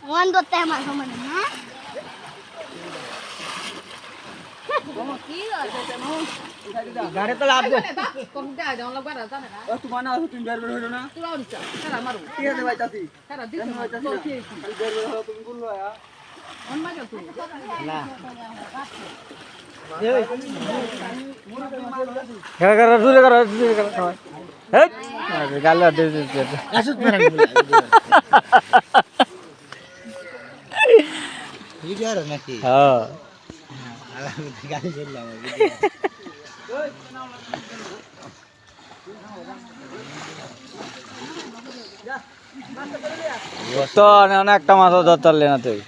মন ধরতে আমার সমানে না গাড়ি তো লাভ দে কম দেয় দাও লাগবা না জানে না তোমার না তুমি বের বের হলো না তুই আউরিস সারা মারু ঠিক আছে ভাই চাচি সারা দিছ ভাই চাচি না খালি বের বের হলো তুমি বললো আয়া অন মারো তুই না জুড়ে করো গাল আসুত না ভিডিও আর নাকি হ্যাঁ গাড়ি চললাম তো একটা মাছ ধরতে না তুই